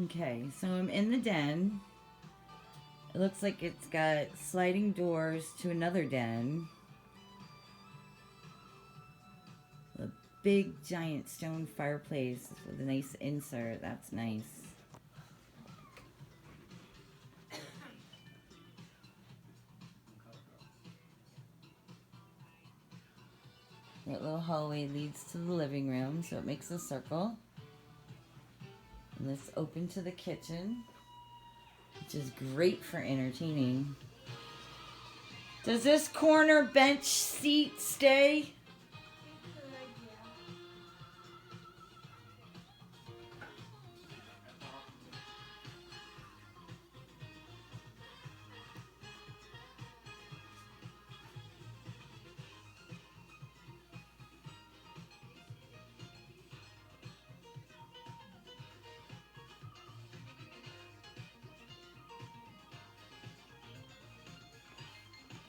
Okay, so I'm in the den. It looks like it's got sliding doors to another den. A big giant stone fireplace with a nice insert. That's nice. That little hallway leads to the living room, so it makes a circle. And this open to the kitchen, which is great for entertaining. Does this corner bench seat stay?